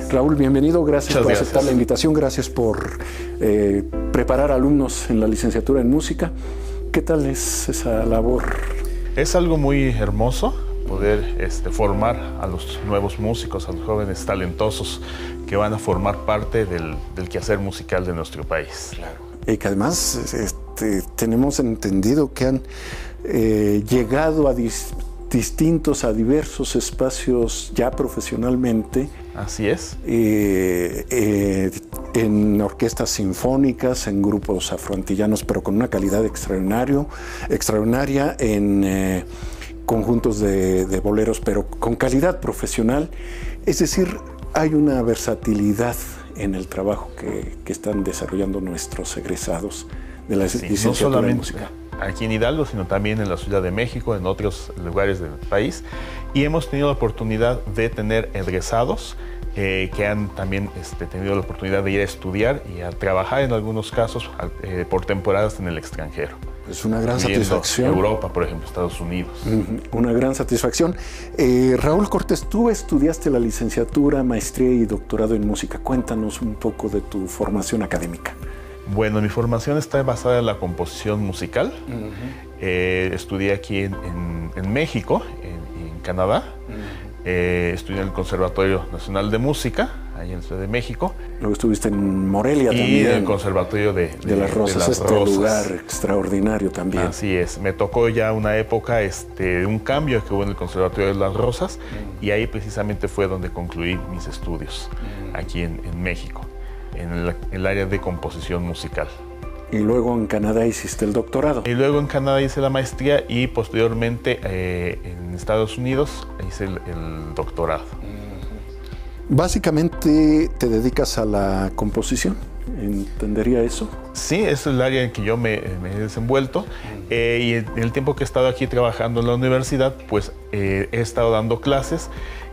Raúl, bienvenido. Gracias por aceptar la invitación. Gracias por preparar alumnos en la licenciatura en música. ¿Qué tal es esa labor? Es algo muy hermoso poder formar a los nuevos músicos, a los jóvenes talentosos que van a formar parte del quehacer musical de nuestro país. Claro. Y que además tenemos entendido que han llegado a diversos espacios ya profesionalmente. Así es. En orquestas sinfónicas, en grupos afroantillanos, pero con una calidad extraordinaria, en conjuntos de boleros, pero con calidad profesional. Es decir, hay una versatilidad en el trabajo que están desarrollando nuestros egresados de la licenciatura no en música. Aquí en Hidalgo, sino también en la Ciudad de México, en otros lugares del país. Y hemos tenido la oportunidad de tener egresados que han también tenido la oportunidad de ir a estudiar y a trabajar en algunos casos por temporadas en el extranjero. Es una gran satisfacción. Europa, por ejemplo, Estados Unidos. Una gran satisfacción. Raúl Cortés, tú estudiaste la licenciatura, maestría y doctorado en música. Cuéntanos un poco de tu formación académica. Bueno, mi formación está basada en la composición musical. Estudié aquí en México, en Canadá. Estudié en el Conservatorio Nacional de Música, ahí en la Ciudad de México. Luego estuviste en Morelia también. Y en el Conservatorio de las Rosas, lugar extraordinario también. Así es. Me tocó ya una época, un cambio que hubo en el Conservatorio de las Rosas, y ahí precisamente fue donde concluí mis estudios, aquí en México, en el área de composición musical. Y luego en Canadá hiciste el doctorado. Y luego en Canadá hice la maestría y posteriormente en Estados Unidos hice el doctorado. Básicamente te dedicas a la composición, ¿entendería eso? Sí, es el área en que yo me he desenvuelto y en el tiempo que he estado aquí trabajando en la universidad, pues he estado dando clases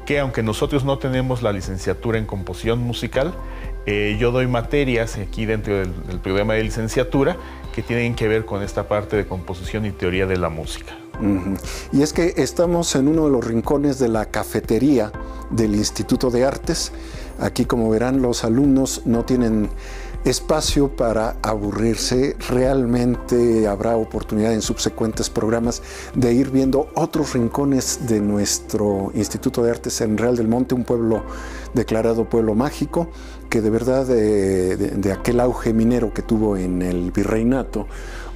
que, aunque nosotros no tenemos la licenciatura en composición musical, yo doy materias aquí dentro del programa de licenciatura que tienen que ver con esta parte de composición y teoría de la música. Y es que estamos en uno de los rincones de la cafetería del Instituto de Artes. Aquí, como verán, los alumnos no tienen espacio para aburrirse. Realmente habrá oportunidad en subsecuentes programas de ir viendo otros rincones de nuestro Instituto de Artes en Real del Monte, un pueblo declarado pueblo mágico, que de verdad de aquel auge minero que tuvo en el virreinato,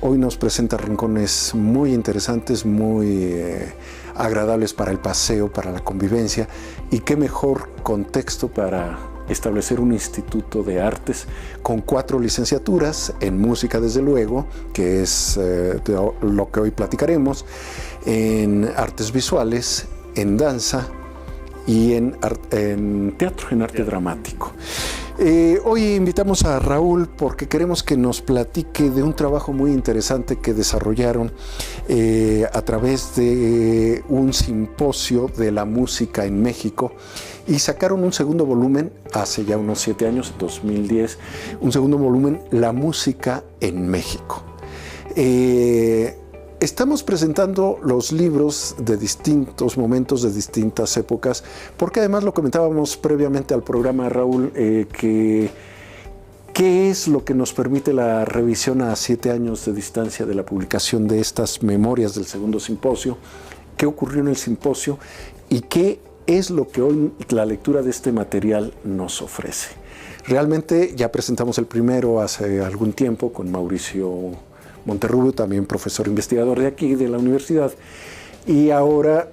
hoy nos presenta rincones muy interesantes, muy agradables para el paseo, para la convivencia, y qué mejor contexto para establecer un instituto de artes con 4 licenciaturas en música, desde luego, que es lo que hoy platicaremos, en artes visuales, en danza y en teatro, en arte dramático. Hoy invitamos a Raúl porque queremos que nos platique de un trabajo muy interesante que desarrollaron a través de un simposio de la música en México, y sacaron un segundo volumen hace ya unos 7 años, 2010, un segundo volumen, La música en México. Estamos presentando los libros de distintos momentos, de distintas épocas, porque además lo comentábamos previamente al programa, Raúl, ¿qué es lo que nos permite la revisión a 7 años de distancia de la publicación de estas memorias del segundo simposio? ¿Qué ocurrió en el simposio? ¿Y qué es lo que hoy la lectura de este material nos ofrece? Realmente ya presentamos el primero hace algún tiempo con Mauricio Monterrubio, también profesor investigador de aquí, de la universidad, y ahora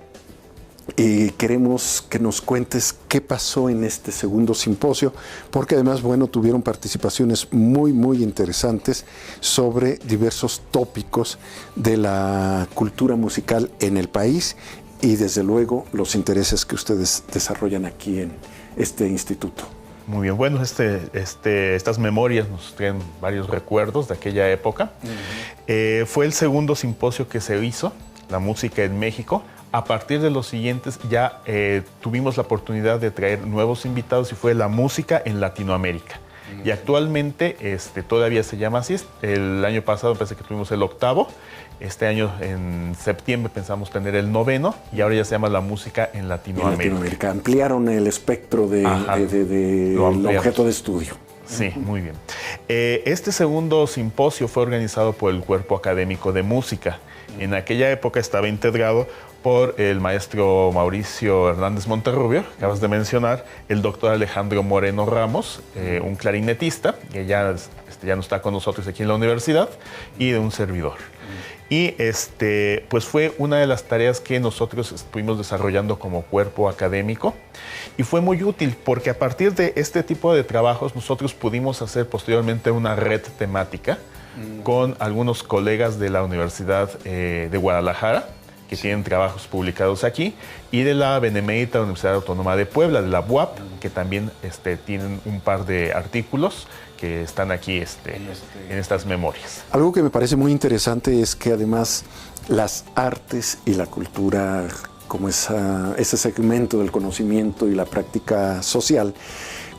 queremos que nos cuentes qué pasó en este segundo simposio, porque además, bueno, tuvieron participaciones muy interesantes sobre diversos tópicos de la cultura musical en el país y, desde luego, los intereses que ustedes desarrollan aquí en este instituto. Muy bien, bueno, estas memorias nos traen varios recuerdos de aquella época. Fue el segundo simposio que se hizo, La música en México. A partir de los siguientes ya tuvimos la oportunidad de traer nuevos invitados y fue la música en Latinoamérica. Y actualmente todavía se llama así. El año pasado pensé que tuvimos el 8º. Este año, en septiembre, pensamos tener el 9º. Y ahora ya se llama la música en Latinoamérica. Ampliaron el espectro del objeto de estudio. Sí, muy bien. Este segundo simposio fue organizado por el Cuerpo Académico de Música. En aquella época estaba integrado por el maestro Mauricio Hernández Monterrubio, que acabas de mencionar, el doctor Alejandro Moreno Ramos, un clarinetista, que ya no está con nosotros aquí en la universidad, y de un servidor. Y pues fue una de las tareas que nosotros estuvimos desarrollando como cuerpo académico, y fue muy útil porque a partir de este tipo de trabajos nosotros pudimos hacer posteriormente una red temática con algunos colegas de la Universidad de Guadalajara, que tienen trabajos publicados aquí, y de la Benemérita Universidad Autónoma de Puebla, de la UAP, que también tienen un par de artículos que están aquí en estas memorias. Algo que me parece muy interesante es que además las artes y la cultura, como ese segmento del conocimiento y la práctica social,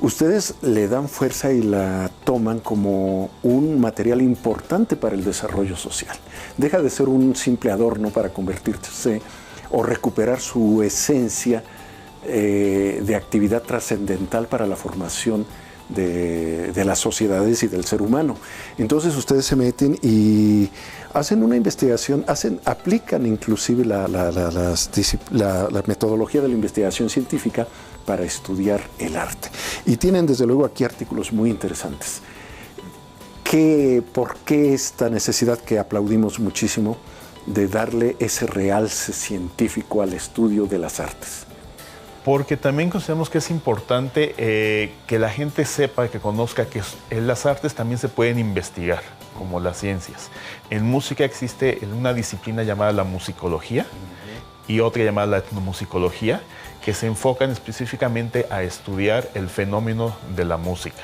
ustedes le dan fuerza y la toman como un material importante para el desarrollo social. Deja de ser un simple adorno para convertirse o recuperar su esencia de actividad trascendental para la formación de las sociedades y del ser humano. Entonces ustedes se meten y hacen una investigación, aplican inclusive la metodología de la investigación científica para estudiar el arte. Y tienen desde luego aquí artículos muy interesantes. ¿Por qué esta necesidad que aplaudimos muchísimo de darle ese realce científico al estudio de las artes? Porque también consideramos que es importante que la gente sepa, que conozca que en las artes también se pueden investigar, como las ciencias. En música existe una disciplina llamada la musicología y otra llamada la etnomusicología, que se enfocan específicamente a estudiar el fenómeno de la música.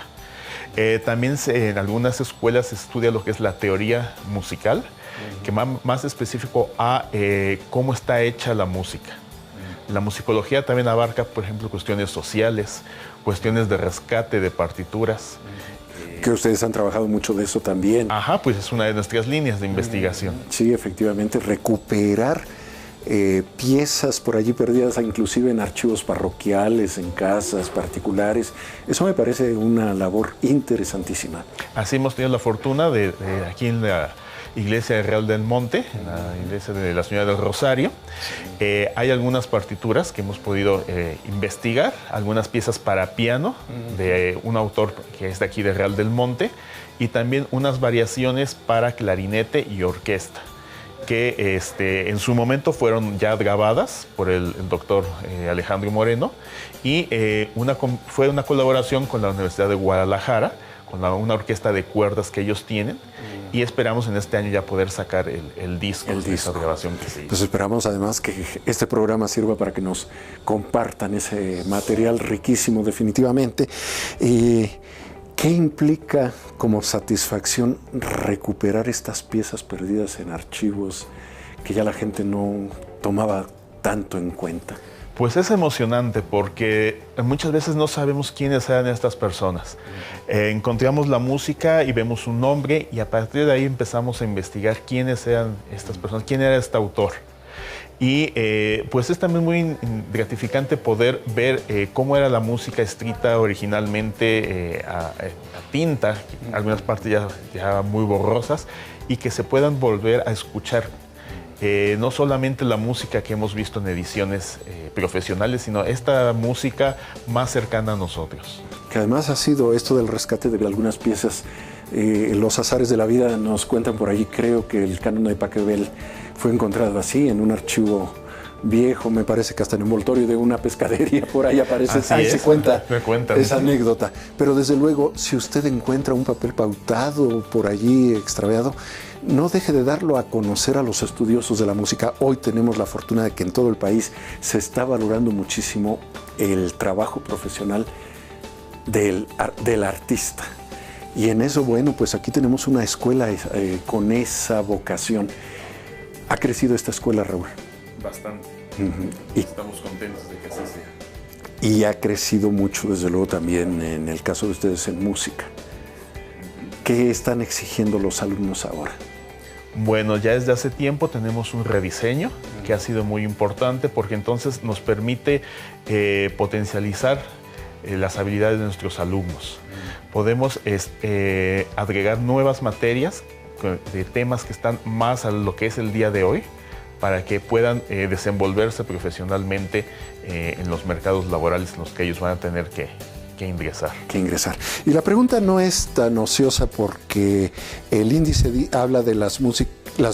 También en algunas escuelas se estudia lo que es la teoría musical, que más específico a cómo está hecha la música. La musicología también abarca, por ejemplo, cuestiones sociales, cuestiones de rescate de partituras. Que ustedes han trabajado mucho de eso también. Ajá, pues es una de nuestras líneas de investigación. Sí, efectivamente, recuperar piezas por allí perdidas, inclusive en archivos parroquiales, en casas particulares. Eso me parece una labor interesantísima. Así hemos tenido la fortuna de aquí en la Iglesia de Real del Monte, en la iglesia de la Señora del Rosario. Hay algunas partituras que hemos podido investigar, algunas piezas para piano de un autor que es de aquí de Real del Monte, y también unas variaciones para clarinete y orquesta, que en su momento fueron ya grabadas por el doctor Alejandro Moreno, y fue una colaboración con la Universidad de Guadalajara, con una orquesta de cuerdas que ellos tienen, y esperamos en este año ya poder sacar el disco de esa grabación que se hizo. Pues esperamos además que este programa sirva para que nos compartan ese material riquísimo definitivamente. ¿Qué implica como satisfacción recuperar estas piezas perdidas en archivos que ya la gente no tomaba tanto en cuenta? Pues es emocionante porque muchas veces no sabemos quiénes eran estas personas. Encontramos la música y vemos un nombre, y a partir de ahí empezamos a investigar quiénes eran estas personas, quién era este autor. Y pues es también muy gratificante poder ver cómo era la música escrita originalmente a tinta, algunas partes ya muy borrosas, y que se puedan volver a escuchar. No solamente la música que hemos visto en ediciones profesionales, sino esta música más cercana a nosotros. Que además ha sido esto del rescate de algunas piezas. Los azares de la vida nos cuentan por allí, creo que el canon de Pachelbel fue encontrado así en un archivo viejo, me parece que hasta en envoltorio de una pescadería, por ahí aparece, ahí se cuenta esa anécdota. Pero desde luego, si usted encuentra un papel pautado por allí extraviado, no deje de darlo a conocer a los estudiosos de la música. Hoy tenemos la fortuna de que en todo el país se está valorando muchísimo el trabajo profesional del artista. Y en eso, bueno, pues aquí tenemos una escuela con esa vocación. ¿Ha crecido esta escuela, Raúl? Bastante. Y estamos contentos de que así sea. y ha crecido mucho, desde luego, también en el caso de ustedes en música. ¿Qué están exigiendo los alumnos ahora? Bueno, ya desde hace tiempo tenemos un rediseño que ha sido muy importante porque entonces nos permite potencializar las habilidades de nuestros alumnos. Podemos agregar nuevas materias de temas que están más a lo que es el día de hoy para que puedan desenvolverse profesionalmente en los mercados laborales en los que ellos van a tener que ingresar. Y la pregunta no es tan ociosa porque el índice habla de las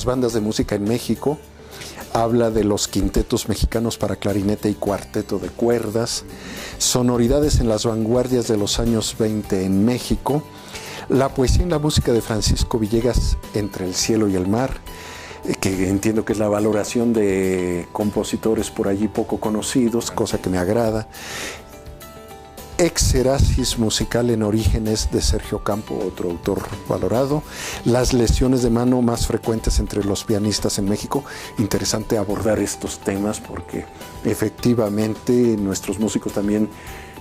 bandas de música en México, habla de los quintetos mexicanos para clarinete y cuarteto de cuerdas, sonoridades en las vanguardias de los años 20 en México, la poesía y la música de Francisco Villegas, Entre el cielo y el mar, que entiendo que es la valoración de compositores por allí poco conocidos, cosa que me agrada. Exerasis musical en Orígenes de Sergio Campo, otro autor valorado. Las lesiones de mano más frecuentes entre los pianistas en México. Interesante abordar estos temas porque efectivamente nuestros músicos también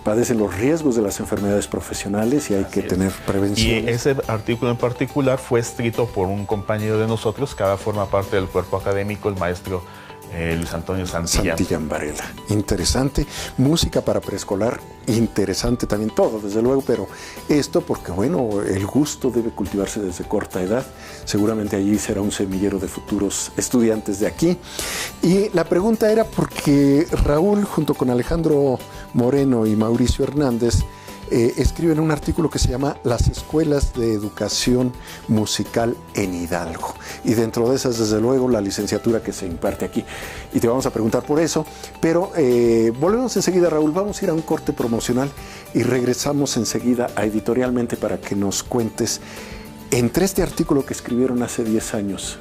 padecen los riesgos de las enfermedades profesionales y hay que tener prevención. Y ese artículo en particular fue escrito por un compañero de nosotros que ahora forma parte del cuerpo académico, el maestro Luis Antonio Santillán Varela. Interesante. Música para preescolar, interesante también todo, desde luego, pero esto porque, bueno, el gusto debe cultivarse desde corta edad. Seguramente allí será un semillero de futuros estudiantes de aquí. Y la pregunta era porque Raúl, junto con Alejandro Moreno y Mauricio Hernández, escriben un artículo que se llama Las escuelas de educación musical en Hidalgo. Y dentro de esas, desde luego, la licenciatura que se imparte aquí. Y te vamos a preguntar por eso. Pero volvemos enseguida, Raúl. Vamos a ir a un corte promocional y regresamos enseguida a Editorialmente para que nos cuentes, entre este artículo que escribieron hace 10 años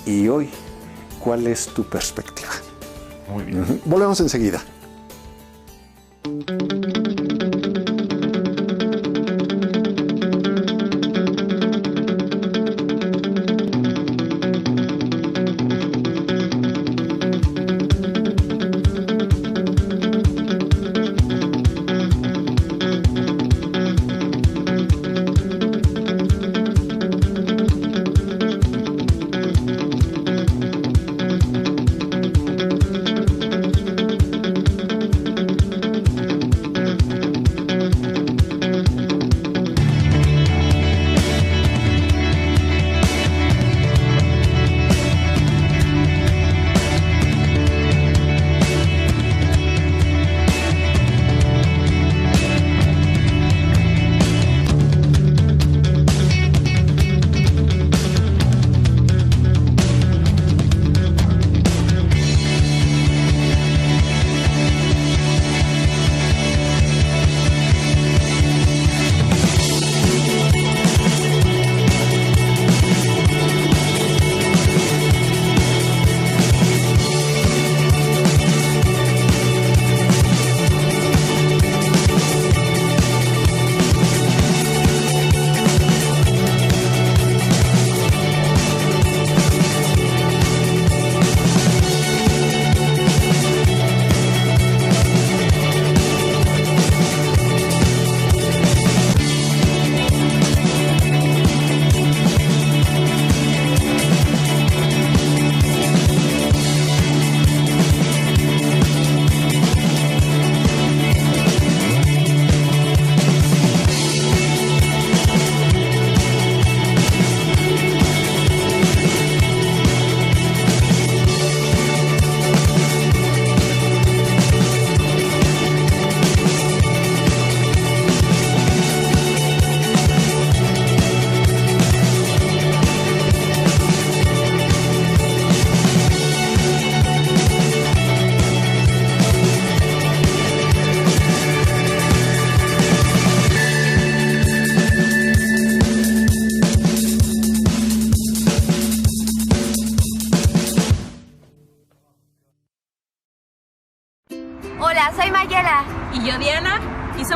y hoy, ¿cuál es tu perspectiva? Muy bien. Volvemos enseguida.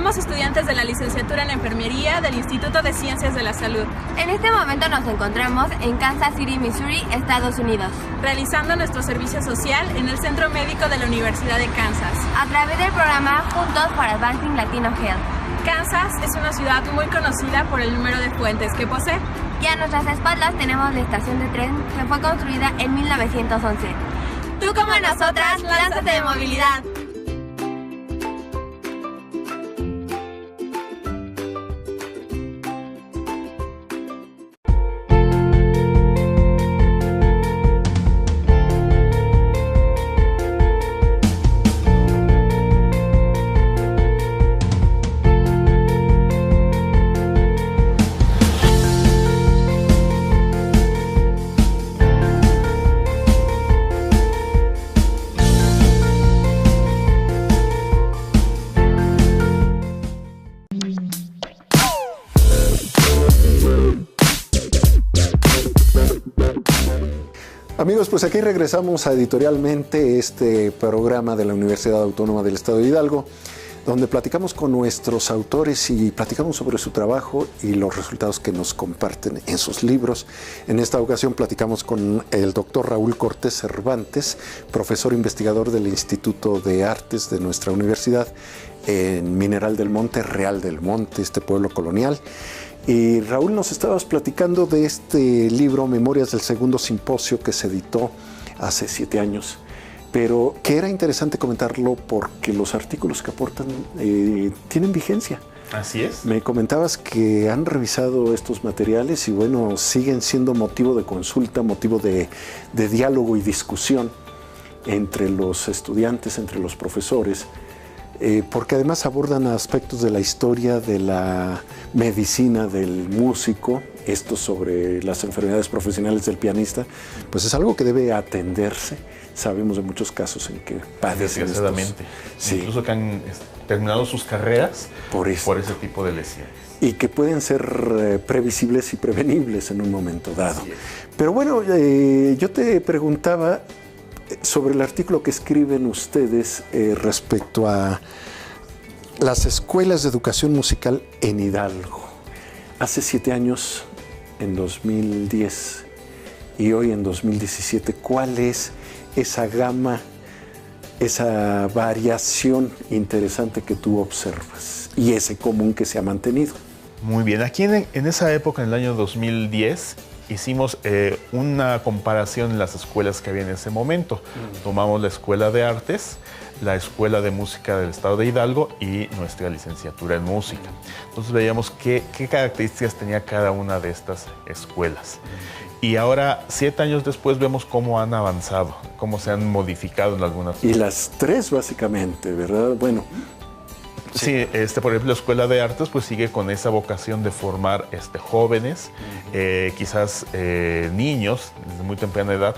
Somos estudiantes de la licenciatura en Enfermería del Instituto de Ciencias de la Salud. En este momento nos encontramos en Kansas City, Missouri, Estados Unidos, realizando nuestro servicio social en el Centro Médico de la Universidad de Kansas, a través del programa Juntos for Advancing Latino Health. Kansas es una ciudad muy conocida por el número de fuentes que posee. Y a nuestras espaldas tenemos la estación de tren que fue construida en 1911. Tú como nosotras, lánzate de movilidad. Amigos, pues aquí regresamos a Editorialmente, este programa de la Universidad Autónoma del Estado de Hidalgo, donde platicamos con nuestros autores y platicamos sobre su trabajo y los resultados que nos comparten en sus libros. En esta ocasión platicamos con el doctor Raúl Cortés Cervantes, profesor investigador del Instituto de Artes de nuestra universidad en Mineral del Monte, Real del Monte, este pueblo colonial. Y Raúl, nos estabas platicando de este libro, Memorias del Segundo Simposio, que se editó hace 7 años, pero que era interesante comentarlo porque los artículos que aportan tienen vigencia. Así es. Me comentabas que han revisado estos materiales y bueno, siguen siendo motivo de consulta, motivo de diálogo y discusión entre los estudiantes, entre los profesores, porque además abordan aspectos de la historia de la medicina del músico, esto sobre las enfermedades profesionales del pianista, pues es algo que debe atenderse. Sabemos de muchos casos en que padecen desgraciadamente, sí. Incluso que han terminado sus carreras por ese tipo de lesiones. Y que pueden ser previsibles y prevenibles en un momento dado. Pero bueno, yo te preguntaba sobre el artículo que escriben ustedes respecto a las escuelas de educación musical en Hidalgo. Hace 7 años, en 2010 y hoy en 2017, ¿cuál es esa gama, esa variación interesante que tú observas y ese común que se ha mantenido? Muy bien, aquí en esa época, en el año 2010, hicimos una comparación en las escuelas que había en ese momento. Tomamos la Escuela de Artes, la Escuela de Música del Estado de Hidalgo y nuestra licenciatura en música. Entonces veíamos qué características tenía cada una de estas escuelas. Y ahora, 7 años después, vemos cómo han avanzado, cómo se han modificado en algunas. Y las 3 básicamente, ¿verdad? Bueno. Sí, por ejemplo, la Escuela de Artes pues sigue con esa vocación de formar jóvenes, quizás niños desde muy temprana edad,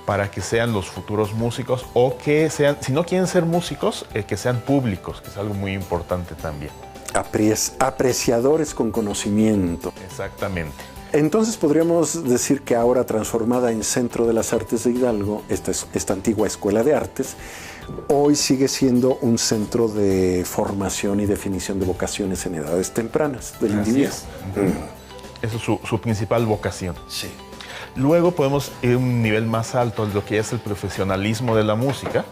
para que sean los futuros músicos o que sean, si no quieren ser músicos, que sean públicos, que es algo muy importante también. Apreciadores con conocimiento. Exactamente. Entonces podríamos decir que ahora transformada en Centro de las Artes de Hidalgo, esta antigua Escuela de Artes, hoy sigue siendo un centro de formación y definición de vocaciones en edades tempranas del individuo. Esa es su principal vocación. Sí. Luego podemos ir a un nivel más alto de lo que es el profesionalismo de la música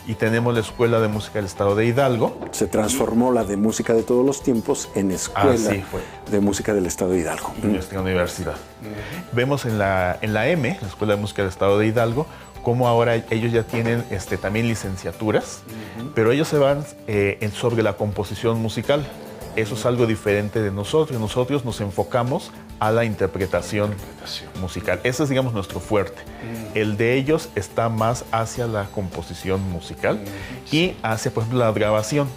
y tenemos la Escuela de Música del Estado de Hidalgo. Se transformó la de Música de Todos los Tiempos en Escuela de Música del Estado de Hidalgo. Nuestra universidad. Vemos en la EME, la Escuela de Música del Estado de Hidalgo, cómo ahora ellos ya tienen también licenciaturas, pero ellos se van sobre la composición musical. Eso es algo diferente de nosotros. Nosotros nos enfocamos a la interpretación musical. Ese es, digamos, nuestro fuerte. El de ellos está más hacia la composición musical y hacia, por ejemplo, la grabación.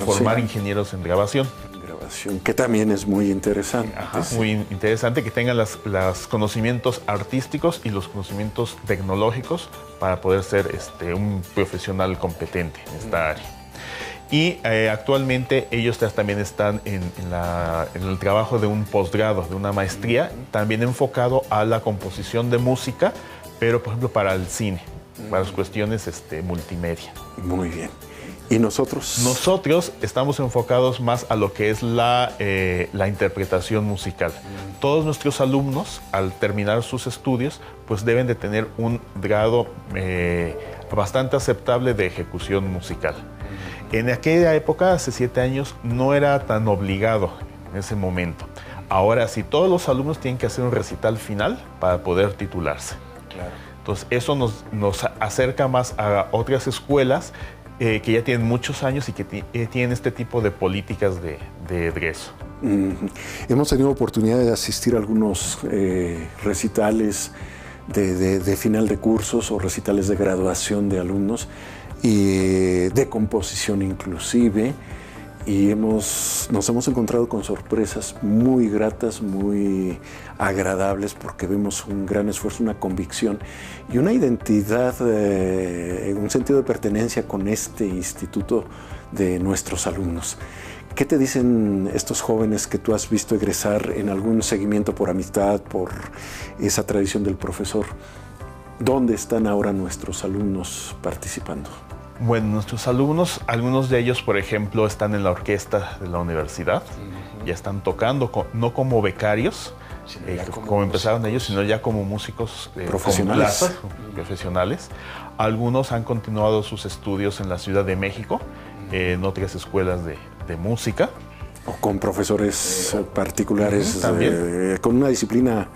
Formar ingenieros en grabación. Que también es muy interesante. Muy interesante que tengan los conocimientos artísticos y los conocimientos tecnológicos para poder ser un profesional competente en esta área. Y actualmente ellos también están en el trabajo de un posgrado, de una maestría, también enfocado a la composición de música, pero por ejemplo para el cine, para las cuestiones multimedia. Muy bien. ¿Y nosotros? Nosotros estamos enfocados más a lo que es la interpretación musical. Todos nuestros alumnos, al terminar sus estudios, pues deben de tener un grado bastante aceptable de ejecución musical. En aquella época, hace 7 años, no era tan obligado en ese momento. Ahora sí, todos los alumnos tienen que hacer un recital final para poder titularse. Claro. Entonces, eso nos acerca más a otras escuelas que ya tienen muchos años y que tienen este tipo de políticas de egreso. Hemos tenido oportunidad de asistir a algunos recitales de final de cursos o recitales de graduación de alumnos y de composición inclusive, y nos hemos encontrado con sorpresas muy gratas, muy agradables, porque vemos un gran esfuerzo, una convicción y una identidad, un sentido de pertenencia con este instituto de nuestros alumnos. ¿Qué te dicen estos jóvenes que tú has visto egresar en algún seguimiento por amistad, por esa tradición del profesor? ¿Dónde están ahora nuestros alumnos participando? Bueno, nuestros alumnos, algunos de ellos, por ejemplo, están en la orquesta de la universidad, ya están tocando, no como becarios, como empezaron ellos, sino ya como músicos profesionales. Profesionales. Algunos han continuado sus estudios en la Ciudad de México, en otras escuelas de música. O con profesores particulares, también. Con una disciplina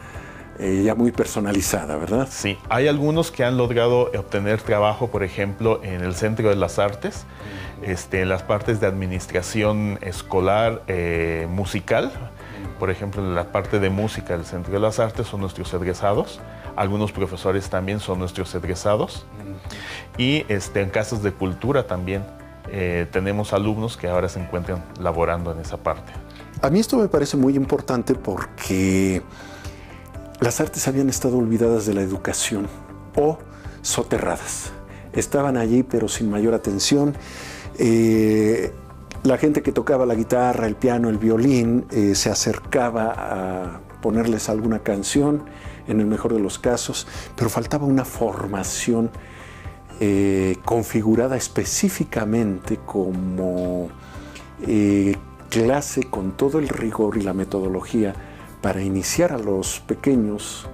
ya muy personalizada, ¿verdad? Sí, hay algunos que han logrado obtener trabajo, por ejemplo, en el Centro de las Artes, en las partes de administración escolar musical. Por ejemplo, en la parte de música del Centro de las Artes son nuestros egresados. Algunos profesores también son nuestros egresados. Y en casas de cultura también tenemos alumnos que ahora se encuentran laborando en esa parte. A mí esto me parece muy importante porque las artes habían estado olvidadas de la educación o soterradas. Estaban allí pero sin mayor atención. La gente que tocaba la guitarra, el piano, el violín, se acercaba a ponerles alguna canción, en el mejor de los casos, pero faltaba una formación configurada específicamente como clase con todo el rigor y la metodología para iniciar a los pequeños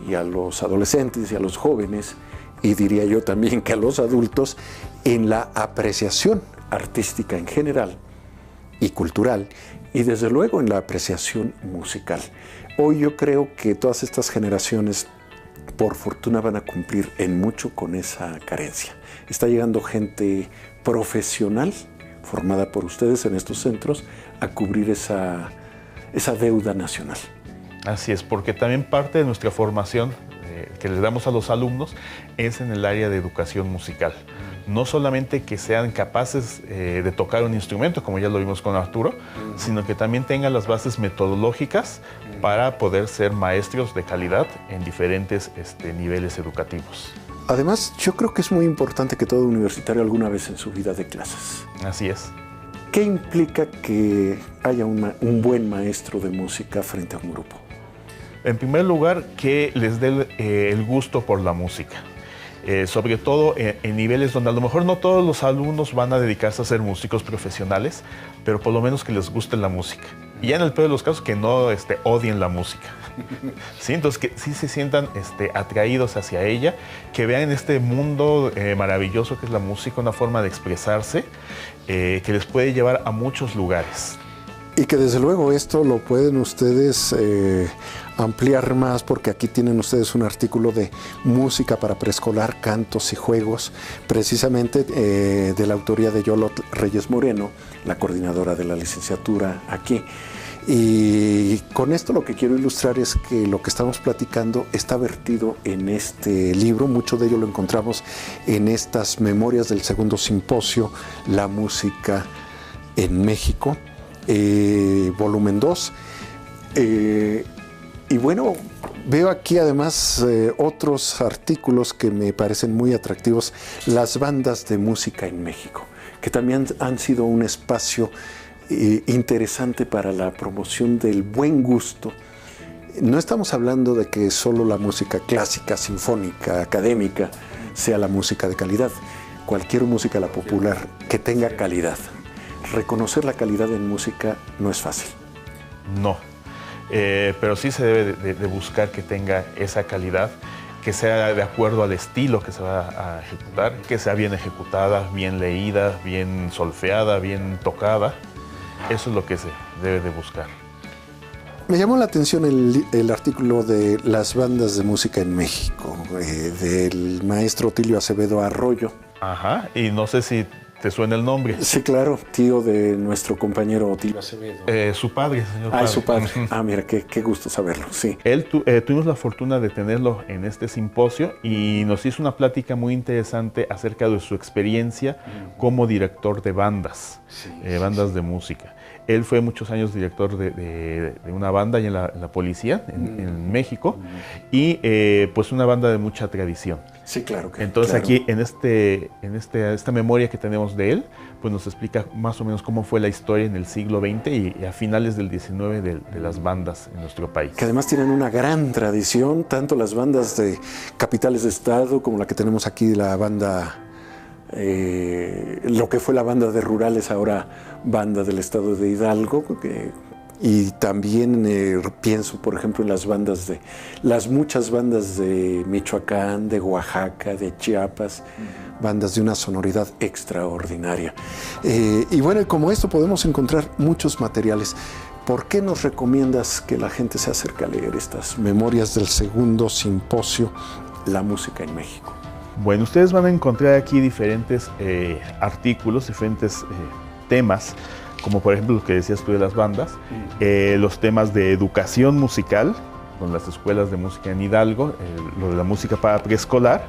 y a los adolescentes y a los jóvenes, y diría yo también que a los adultos, en la apreciación artística en general y cultural, y desde luego en la apreciación musical. Hoy yo creo que todas estas generaciones, por fortuna, van a cumplir en mucho con esa carencia. Está llegando gente profesional, formada por ustedes en estos centros, a cubrir esa deuda nacional. Así es, porque también parte de nuestra formación que les damos a los alumnos es en el área de educación musical. No solamente que sean capaces de tocar un instrumento, como ya lo vimos con Arturo, sino que también tengan las bases metodológicas para poder ser maestros de calidad en diferentes niveles educativos. Además, yo creo que es muy importante que todo universitario alguna vez en su vida dé clases. Así es. ¿Qué implica que haya un buen maestro de música frente a un grupo? En primer lugar, que les dé el gusto por la música. Sobre todo en niveles donde a lo mejor no todos los alumnos van a dedicarse a ser músicos profesionales, pero por lo menos que les guste la música. Y ya en el peor de los casos, que no odien la música. ¿Sí? Entonces, que sí se sientan atraídos hacia ella, que vean este mundo maravilloso que es la música, una forma de expresarse que les puede llevar a muchos lugares. Y que desde luego esto lo pueden ustedes ampliar más, porque aquí tienen ustedes un artículo de música para preescolar, cantos y juegos, precisamente de la autoría de Yolot Reyes Moreno, la coordinadora de la licenciatura aquí. Y con esto lo que quiero ilustrar es que lo que estamos platicando está vertido en este libro. Mucho de ello lo encontramos en estas memorias del segundo simposio, La música en México, volumen 2. Y bueno, veo aquí además otros artículos que me parecen muy atractivos. Las bandas de música en México, que también han sido un espacio interesante para la promoción del buen gusto. No estamos hablando de que solo la música clásica, sinfónica, académica sea la música de calidad. cualquier música, la popular, que tenga calidad. Reconocer la calidad en música no es fácil. No, pero sí se debe de buscar que tenga esa calidad, que sea de acuerdo al estilo que se va a ejecutar, que sea bien ejecutada, bien leída, bien solfeada, bien tocada. Eso es lo que se debe de buscar. Me llamó la atención el artículo de las bandas de música en México, del maestro Otilio Acevedo Arroyo. Ajá, y no sé si te suena el nombre. Sí, claro, tío de nuestro compañero Otilio Acevedo. Su padre, señor Ah, padre. su padre. Ah, mira, qué gusto saberlo, sí. Él tuvimos la fortuna de tenerlo en este simposio y nos hizo una plática muy interesante acerca de su experiencia como director de bandas, bandas de música. Él fue muchos años director de una banda en la policía en México y pues una banda de mucha tradición. Sí, claro. Entonces claro. aquí en esta memoria que tenemos de él, pues nos explica más o menos cómo fue la historia en el siglo XX y a finales del XIX de las bandas en nuestro país. Que además tienen una gran tradición, tanto las bandas de capitales de estado como la que tenemos aquí, la banda, lo que fue la banda de Rurales, ahora banda del estado de Hidalgo, y también pienso, por ejemplo, en las muchas bandas de Michoacán, de Oaxaca, de Chiapas, bandas de una sonoridad extraordinaria. Y bueno, como esto podemos encontrar muchos materiales. ¿Por qué nos recomiendas que la gente se acerque a leer estas memorias del segundo simposio, La música en México? Bueno, ustedes van a encontrar aquí diferentes artículos, diferentes temas, como por ejemplo lo que decías tú de las bandas, los temas de educación musical, con las escuelas de música en Hidalgo, lo de la música para preescolar,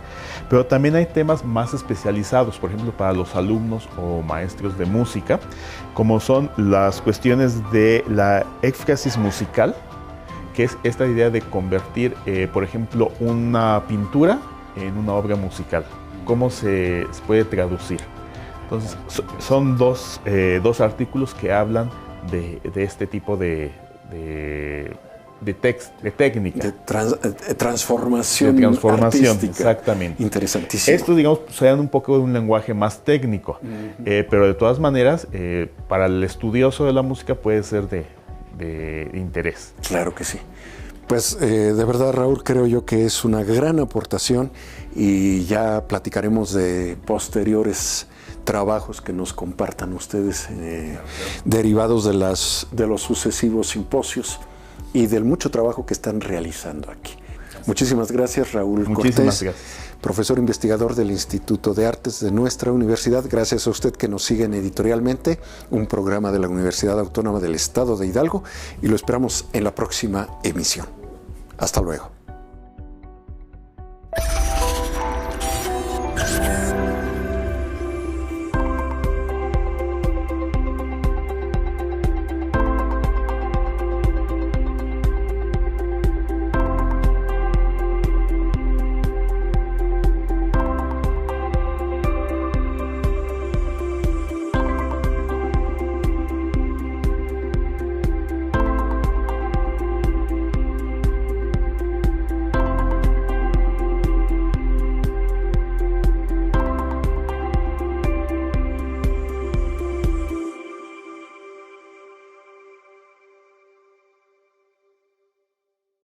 pero también hay temas más especializados, por ejemplo, para los alumnos o maestros de música, como son las cuestiones de la éfrasis musical, que es esta idea de convertir, por ejemplo, una pintura en una obra musical. ¿Cómo se puede traducir? Entonces, son dos artículos que hablan de este tipo de técnica. De transformación. De transformación, artística. Exactamente. Interesantísimo. Estos, digamos, sean un poco de un lenguaje más técnico, pero de todas maneras, para el estudioso de la música puede ser de interés. Claro que sí. Pues de verdad, Raúl, creo yo que es una gran aportación y ya platicaremos de posteriores trabajos que nos compartan ustedes derivados de los sucesivos simposios y del mucho trabajo que están realizando aquí. Muchísimas gracias, Raúl Cortés, profesor investigador del Instituto de Artes de nuestra universidad. Gracias a usted que nos sigue en Editorialmente, un programa de la Universidad Autónoma del Estado de Hidalgo, y lo esperamos en la próxima emisión. Hasta luego.